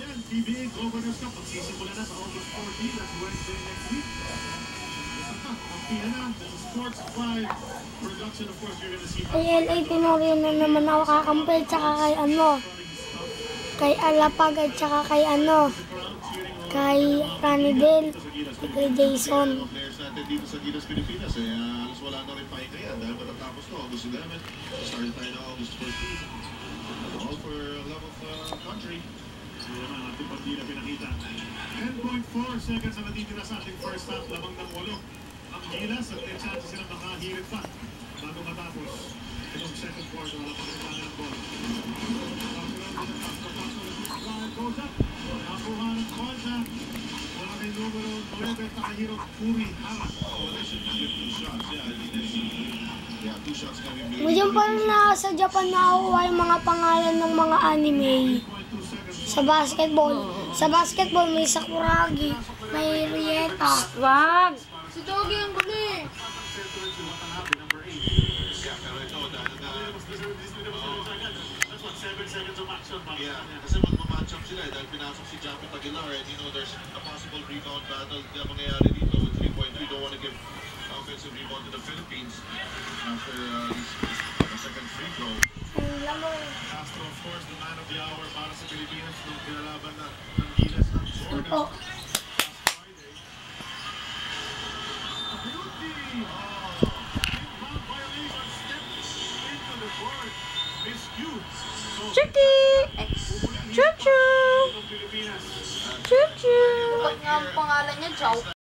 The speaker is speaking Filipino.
yan, PBA Governors Cup. Magsisimula na sa August 14. That's Wednesday next week. Sports 5 production, of course, you're gonna see. Kay LA Tenorio na naman ako kakampi, tsaka kay kay Alapag at tsaka kay kay Ranidel, kay Jason. Players natin dito sa Gilas Pilipinas, halos wala na rin pahinga yan dahil matatapos na August 11. Start tayo na August 14. All for love of country. So yan ang ating partida pinakita. 10.4 seconds ang natitira sa ating first half, lamang ng 8. Ang Gilas at may chance sila makahirit pa bago matapos itong second quarter. Wala pa rin ng ball. Goes up. Nakuha ng Kwanza. Wala kay numero 9, Takahiro Kurihara. They should get 2 shots. Yeah, 2 shots coming. Ngayon pa na sa Japan nakuha yung mga pangalan ng mga anime. Sa basketball. Sa basketball may Sakuragi, may Rieta. Wag! Si Doggy ang guli. Yeah, kasi magmamatch-up sila dahil pinasok si Jampet Aguilar and there's a possible rebound battle na mangyayari dito with 3.3. Don't want to give offensive rebound to the Philippines after the second free throw. Castro, of course, the man of the hour para sa Pilipinas nung pinalaban na ng Gilas ng Jordan. Chucky! Chuchu! Chuchu! Bakit nga ang pangalan niya, Chow?